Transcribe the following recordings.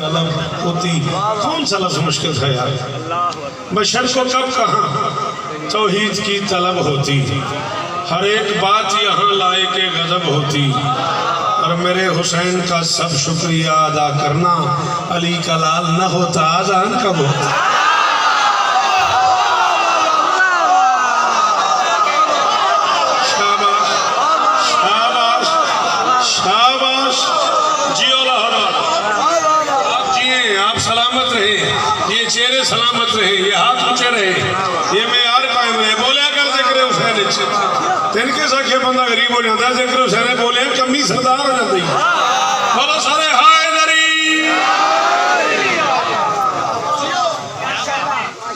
तलब होती। कौन सा लफ्ज़ मुश्किल था यार। बशर को कब कहाँ तौहीद की तलब होती, हर एक बात यहाँ लाए के गज़ब होती, और मेरे हुसैन का सब शुक्रिया अदा करना अली का लाल न होता आज़ान कब होता। शाबाश जियो लाहौर, आप जिए, आप सलामत रहे, ये चेहरे सलामत रहे, ये हाथ ऊंचे रहे, ये मेयार कायम रहे। बोलिया कर जिक्र हुसैन तिनके साखे बंदा गरीब हो जाता है, जिक्र हुसैन बोलिया कमी सरदार हो जाती। बोलो सारे हाय दरी।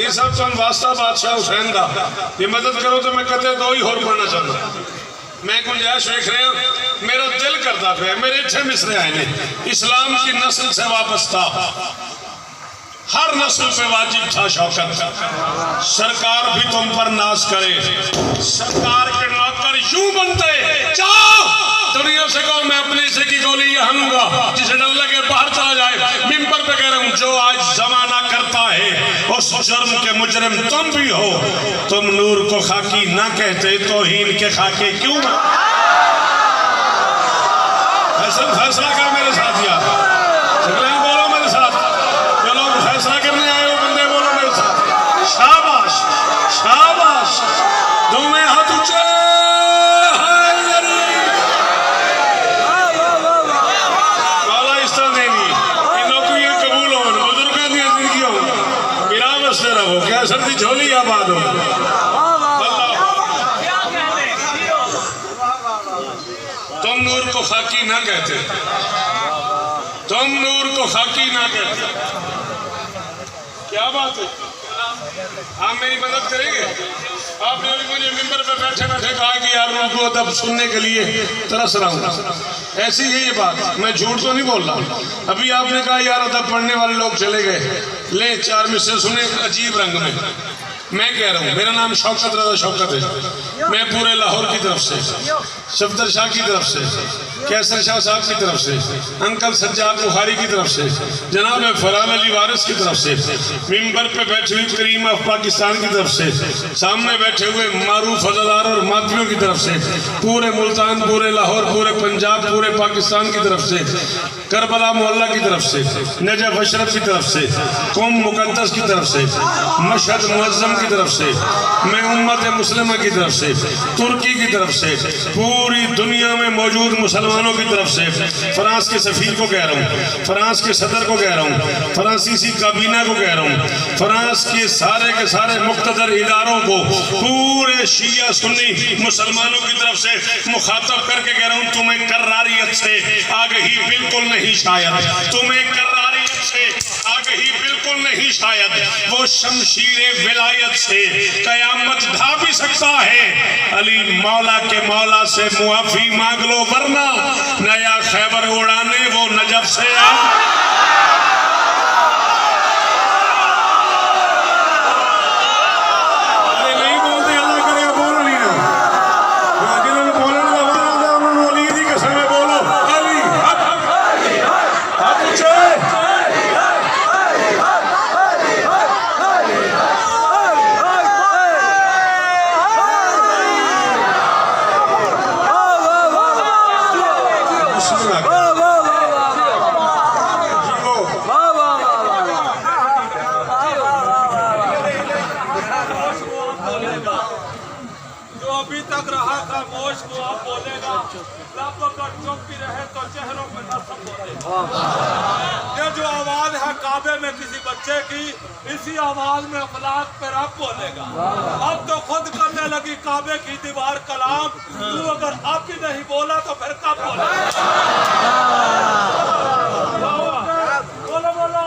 ये सब चंद वास्ता बादशाह हुसैन का, ये मदद करो तो मैं कहते दो ही होर पढ़ना चाहता। मैं गुंजाइश देख रहे हो, मेरा दिल करता पे, मेरे इच्छे मिसरे आए ने, इस्लाम की नस्ल से वाबस्ता हर नस्ल पे वाजिब था शौकत, सरकार भी तुम पर नाज करे, सरकार के नौकर यूं बनते, जाओ दुनिया से कहो मैं अपने हिस्से की गोली यहाँ लूंगा, जिसे डर लगे बाहर चला जाए। मिंबर पे कह रहा हूँ, जो आज जमाना करता है उस जुर्म के मुजरिम तुम भी हो। तुम नूर को खाकी ना कहते, तौहीन के खाके क्यों। फैसला कर मेरे साथ यार, बोलो मेरे साथ, जो लोग फैसला करने आए हो बंदे बोलो मेरे साथ। शाबाश शाबाश, दोनों हाथ ऊंचे। मौला इस तरह देनी इन नौकरियां कबूल हो, बुजुर्गों दी जिंदगी हो, विरावत से रहो, क्या सर्दी झोली आबाद हो। तुम नूर को खाकी ना कहते, तुम नूर को खाकी ना कहते। क्या बात है, आप मेरी मदद करेंगे। आपने अभी मुझे मिंबर पे बैठे बैठे कहा कि यार उनको अदब सुनने के लिए तरस रहा हूँ। ऐसी है ये बात, मैं झूठ तो नहीं बोल रहा। अभी आपने कहा यार अदब पढ़ने वाले लोग चले गए, ले चार मिसरे सुने अजीब रंग में। मैं कह रहा हूँ, मेरा नाम शौकत रजा शौकत है, मैं पूरे लाहौर की तरफ से, सफदर शाह की तरफ से, कैसर शाह साहब की तरफ से, अंकल सज्जाद बुखारी की तरफ से, जनाब फराल अली वारिस की तरफ से, मिंबर पे बैठी हुई करीम ऑफ पाकिस्तान की तरफ से, सामने बैठे हुए मारूफ अज़ादार और मातमियों की तरफ से, पूरे मुल्तान, पूरे लाहौर, पूरे पंजाब, पूरे पाकिस्तान की तरफ से, करबला मोहल्ला की तरफ से, नजफ अशरफ की तरफ से, कौम मुकद्दस की तरफ से, मशहद मुअज़्ज़म की तरफ से, मैं उम्मत मुस्लिमा की तरफ से, तुर्की की तरफ से, पूरी दुनिया में मौजूद मुसलमानों की तरफ से, फ्रांस के सफीर को कह रहा हूँ, फ्रांस के सदर को कह रहा हूँ, फ्रांसीसी काबीना को कह रहा हूँ, फ्रांस के सारे मुख्तदर इदारों को, पूरे शिया सुन्नी मुसलमानों की तरफ से मुखातब करके कह रहा हूँ, तुम्हें कर्रारियत से आगही बिल्कुल नहीं शायद, तुम्हें कर्रारियत से आगही बिल्कुल नहीं शायद, वो शमशीर विलायत से कयामत ढा भी सकता है। अली मौला के मौला से मुआफी मांग लो, वरना नया खैबर उड़ाने वो नजफ से आ। ये जो आवाज है काबे में किसी बच्चे की, इसी आवाज में अखलाक पे रब बोलेगा। अब तो खुद करने लगी काबे की दीवार कलाम, तू अगर अब भी नहीं बोला तो फिर कब बोलेगा। बोलो बोलो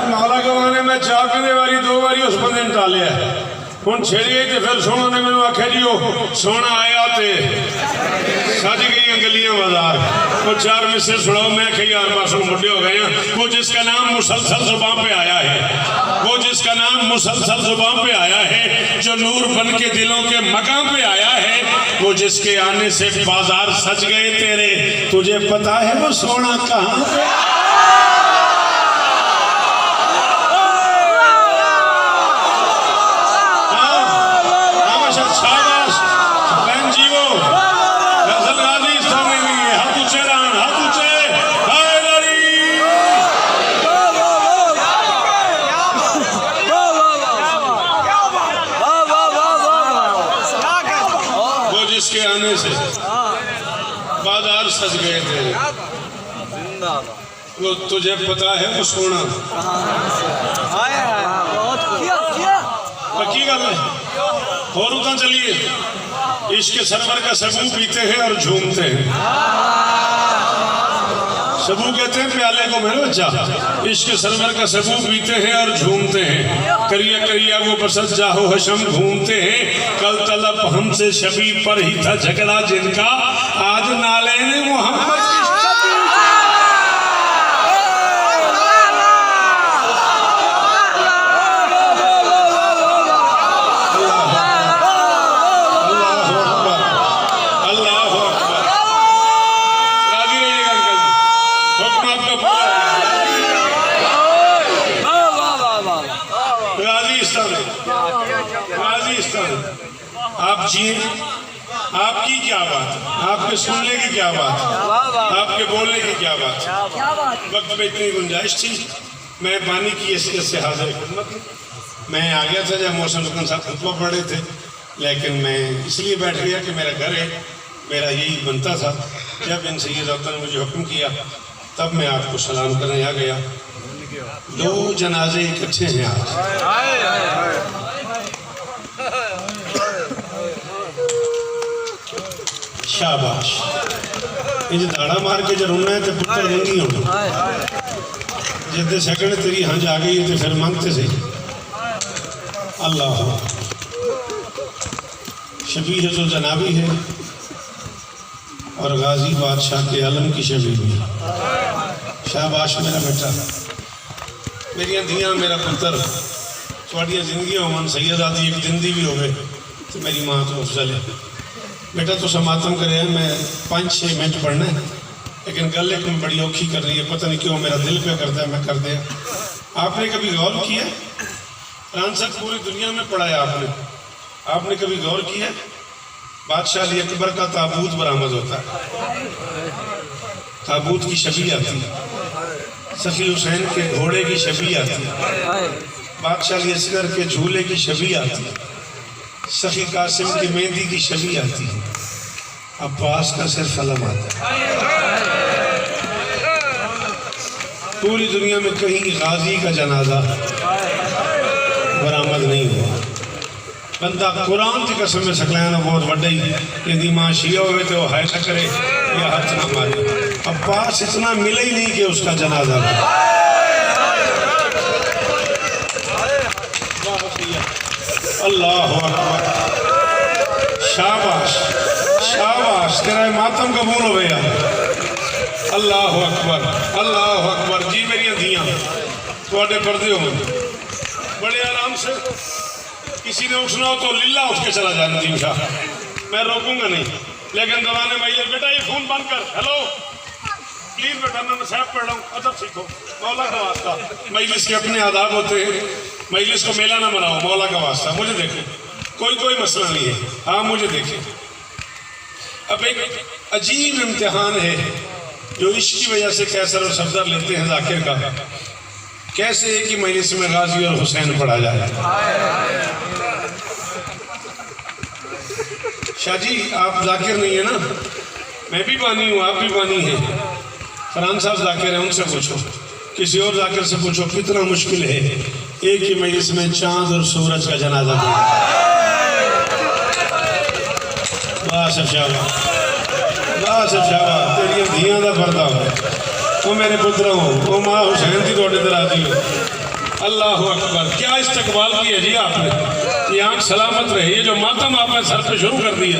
मौला के माने में चार पीने वाली दो बारी उस बंदे ने टाले है, हूँ छेड़िए तो फिर सोना ने मैंने आख्या जी सोना आया तो सज गई गलियां बाजार। वो चार में से सुनाओ मैं कई यार पासों बुढ़े हो गए हैं। वो जिसका नाम मुसलसल जुबान पे आया है, वो जिसका नाम मुसलसल जुबान पे आया है, जो नूर बन के दिलों के मकाम पे आया है, वो जिसके आने से बाजार सज गए तेरे, तुझे पता है वो सोना कहाँ पे? जिसके आने से बाजार सज गए थे, वो तुझे पता है वो सोना पक्की गल है। और उतना चलिए, इश्क सरवर का सबू पीते हैं और झूमते हैं। सबू कहते हैं प्याले को मेरे बच्चा, इश्क सरवर का सबू पीते हैं और झूमते हैं। करिया करिया वो बसत जाहो हशम घूमते हैं। कल तलब हमसे शबी पर ही था झगड़ा जिनका, आज नाले ने मोहम्मद आप जिए। आपकी क्या बात, आपके सुनने की क्या बात, आपके बोलने की क्या बात। वक्त में इतनी गुंजाइश थी, मैं पानी की हैसियत से हाजिर खिदमत। मैं आ गया था जब मौसम सुकन साहब खुतबा पढ़े थे, लेकिन मैं इसलिए बैठ गया कि मेरा घर है, मेरा यही बनता था। जब इन सैयद ने मुझे हुक्म किया तब मैं आपको सलाम करने आ गया। दो जनाजे इकट्ठे हैं आज। शाबाश, इंज दाड़ा मार के जो रोना है तो पुत्र नहीं होना। जिद्दे सेकंड तेरी हंज आ गई तो फिर मंगते सही। अल्लाह शबी है जो जनाबी है और गाजी बादशाह के आलम की शबी भी। शाबाश मेरा बेटा, मेरिया धियाँ, मेरा पुत्र, थोड़िया जिंदगी होवन सैयद आदि एक दिन दी भी होवे तो मेरी माँ तो अफजल है। बेटा तो समातम करे, मैं 5-6 मिनट पढ़ना है, लेकिन गल एक में बड़ी औखी कर रही है, पता नहीं क्यों मेरा दिल पे करता है मैं कर दिया। आपने कभी गौर किया, फ्रांस पूरी दुनिया में पढ़ाया आपने कभी गौर किया बादशाह अली अकबर का ताबूत बरामद होता है, ताबूत की शबी आती है, सखी हुसैन के घोड़े की शबी आती है, बादशाह अली असगर के झूले की शबी आती है, सखी कासिम की मेहंदी की शबी आती है, अब्बास का सिर्फ अलम आता है। पूरी दुनिया में कहीं गाजी का जनाजा बरामद नहीं हुआ। बंदा कुरान की कसम में सकलैन बहुत बड़ी, यदि माँ शिया हुए तो हाय न करे या हाथ न मारे। अब्बास इतना मिला ही नहीं कि उसका जनाजा था। अल्लाह अकबर, शाबाश शाबाश, तेरा मातम कबूल हो गया। अल्लाह अकबर, अल्लाह अकबर। जी मेरी धियाँ थोड़े पर्दे हो बड़े आराम से, किसी ने उठना हो तो लिल्ला उठ के चला जाना जी शाह, मैं रोकूंगा नहीं। लेकिन दवाने भाई बेटा ये फोन बंद कर, हेलो प्लीज बेटा मैं साहब पढ़ रहा हूँ, अदब सीखो मौला का वास्ता। मजलिस के अपने आदाब होते हैं, मजलिस को मेला ना बनाओ, मौला का वास्ता। मुझे देखें, कोई मसला नहीं है, हाँ मुझे देखें। अब एक अजीब इम्तिहान है जो इश्क की वजह से कैसर और सफदर लेते हैं जाकिर का, कैसे कि मजलिस में गाजी और हुसैन पढ़ा जाए। शाह जी आप जाकिर नहीं है ना, मैं भी बानी हूँ, आप भी बानी हैं। फरहान साहब जाकिर हैं, उनसे पूछो, किसी और जाकिर से पूछो कितना मुश्किल है एक ही मजलिस में चांद और सूरज का जनाजा पढ़ना। तेरिया धियां का पर्दा हो, मेरे पुत्र हो, वो माँ हुसैन की थोड़े दराजी हो। अल्लाह अकबर, क्या इस्तकबाल की है जी आपने, ये आँख सलामत रही है। जो मातम आपने सर पे शुरू कर दिया,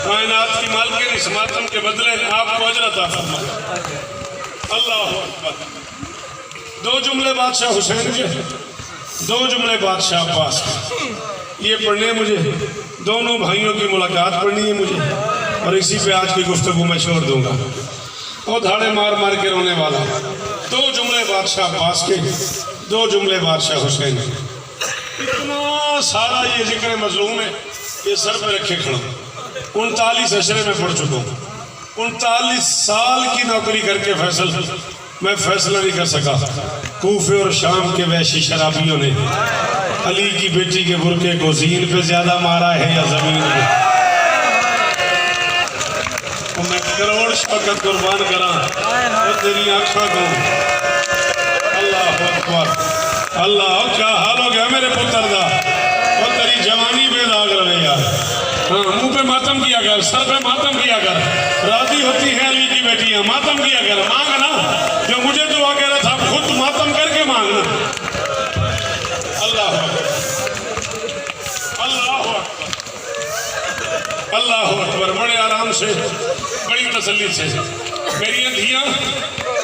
कायनात की मालकिन इस मातम के बदले आपको अजर अता फरमाए। अल्लाह अकबर। दो जुमले बादशाह हुसैन के, दो जुमले बादशाह अब्बास के, ये पढ़ने मुझे, दोनों भाइयों की मुलाकात पढ़नी है मुझे, और इसी पे आज की गुफ्तगू मैं छोड़ दूंगा। और धाड़े मार मार के रोने वाला। दो जुमले बादशाह अब्बास के, दो जुमले बादशाह हुसैन के। इतना सारा ये जिक्र मजलूम है, ये सर पे रखे खड़ा। 39 अशरे में पढ़ चुका हूँ। 39 साल की नौकरी करके मैं फैसला नहीं कर सका। कूफे और शाम के वैशी शराबियों ने अली की बेटी के बुरके को ज़ीन पे ज्यादा मारा है या जमीन पे। तो मैं करोड़ शौकत कुर्बान करा तो तेरी आंखों को। अल्लाह अकबर। अल्लाह, क्या हाल हो गया मेरे पुत्र दा, और तेरी जवानी बेदाग रहे यार। हाँ, मुंह पे मातम किया कर, सर पे मातम किया कर। राजी होती है अली की बेटियां, मातम किया कर। मांगना जो मुझे दुआ कह रहा था, खुद मातम करके मांगना। अल्लाह अल्लाह अल्लाह अकबर। बड़े आराम से, बड़ी तसल्ली से। मेरी धियां,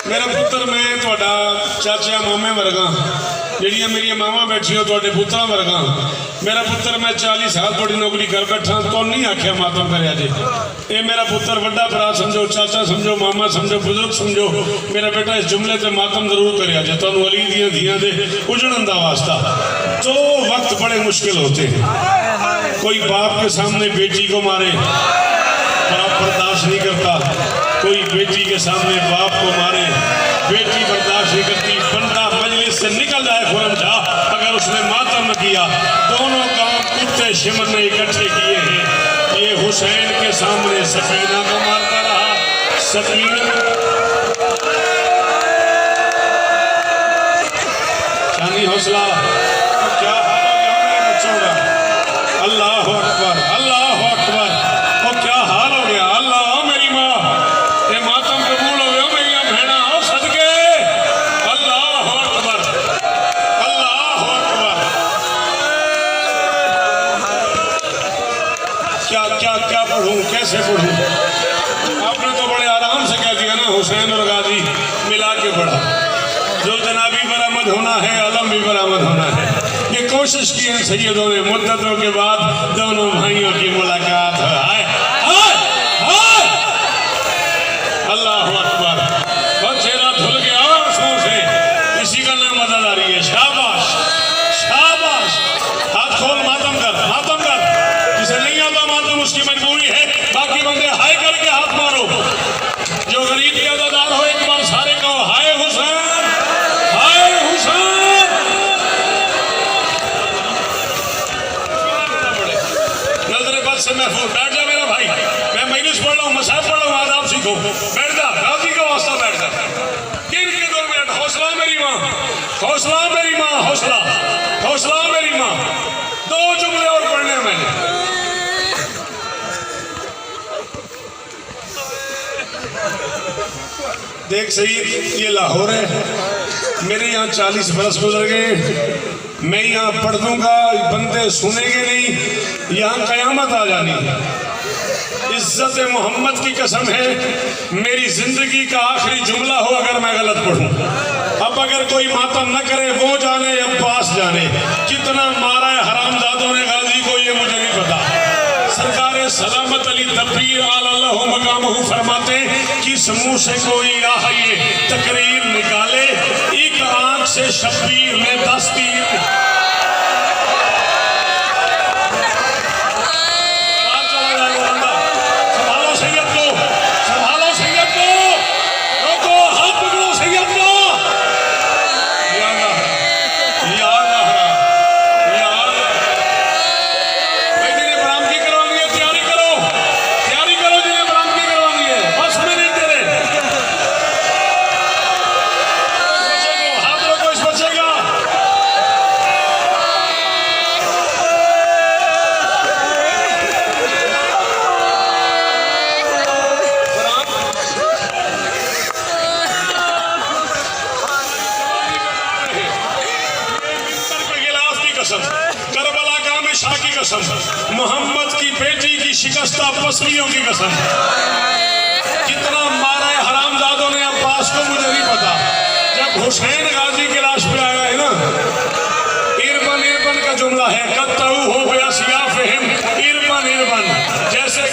मेरा पुत्र, मैं थोड़ा चाचा मामे वर्गा, ਜਿਹੜੀਆਂ मेरिया मावा बैठी हो थोड़े पुत्रा वर्गा। मेरा पुत्र, मैं 40 साल थोड़ी नौकरी कर बैठा, तो नहीं आख्या मातम करे जे। ये मेरा पुत्र वड्डा भरा समझो, चाचा समझो, मामा समझो, बुजुर्ग समझो, मेरा बेटा इस जुमले से मातम जरूर करे जे। तो अली दियां धियां दे उजड़न का वास्ता। तो वक्त बड़े मुश्किल होते हैं। कोई बाप के सामने बेटी को मारे, बाप बर्दाश्त नहीं करता। कोई बेटी के सामने बाप को मारे, बेटी बर्दाश्त नहीं करती। बंदा मजलिस से निकल जाए खुरम जा, अगर उसने मातम न किया। दोनों काम कुत्ते शिमर ने इकट्ठे किए हैं। ये हुसैन के सामने सकीना को मारता रहा। सकीना चांदी हौसला, क्या हाल हो गया मेरे बच्चों का। अल्लाह अकबर, अल्लाह अकबर। और क्या हाल हो गया। अल्लाह, मेरी माँ, ये मातम कबूल हो गया। मेरी बहना हो सदके। अल्लाह अकबर, अल्लाह अकबर। क्या क्या क्या पढ़ूं, कैसे पढ़ूं। आपने तो बड़े आराम से कह दिया ना, हुसैन और गाजी मिला के पढ़ा। जो जनाबी बरामद होना है, आलम भी बरामद होना है। ये कोशिश की है सैयदों ने, मुद्दतों के बाद दोनों भाइयों की मुलाकात है। अल्लाह अकबर। और चेहरा धुल गया आंसुओं से, इसी का नाम मदददारी है। शाबाश शाबाश। हाथ खोल, मातम कर, मातम कर। जिसे नहीं आता मातम, उसकी मजबूरी है। बाकी बंदे हाय करके हाथ मारो। जो गरीब के अदादार हो, एक बार सारे कहो हाय हुसैन, हाय हुसैन। नजर बद से महफूज। बैठ जा मेरा भाई, मैं मजलिस पढ़ रहा हूँ, मसाहब पढ़ रहा हूँ, आदाब सीखो। बैठ जा, गाजी का वास्ता बैठ जा। गिर के 2 मिनट। हौसला मेरी माँ, हौसला मेरी माँ, हौसला, हौसला मेरी माँ। 2 जुमले और पढ़ने मैंने। देख सही, ये लाहौर है। मेरे यहाँ 40 बरस गुजर गए। मैं यहाँ पढ़ दूंगा, बंदे सुनेंगे नहीं, यहाँ कयामत आ जानी। इज्जत मोहम्मद की कसम है, मेरी जिंदगी का आखिरी जुमला हो अगर मैं गलत पढ़ूं। अब अगर कोई मातम न करे, वो जाने अब्बास जाने। कितना मारा है हरामजादों ने गाजी को, ये मुझे नहीं पता। सरकार सलामत अली तब्बीर आलल्लाहु मकामहु फरमाते कि समूह से कोई आह ये तकरीर निकाले, एक आंख से शब्बीर ने 10 तीर। शिकस्ता पसलियों की कसम। कितना मारा है हरामजादों ने अब्बास को मुझे नहीं पता। जब हुसैन गाजी की लाश पे आया है ना, इरबन इरबन का जुमला है, कत्तऊ हो गया सियाफिहिम इरबन इरबन, जैसे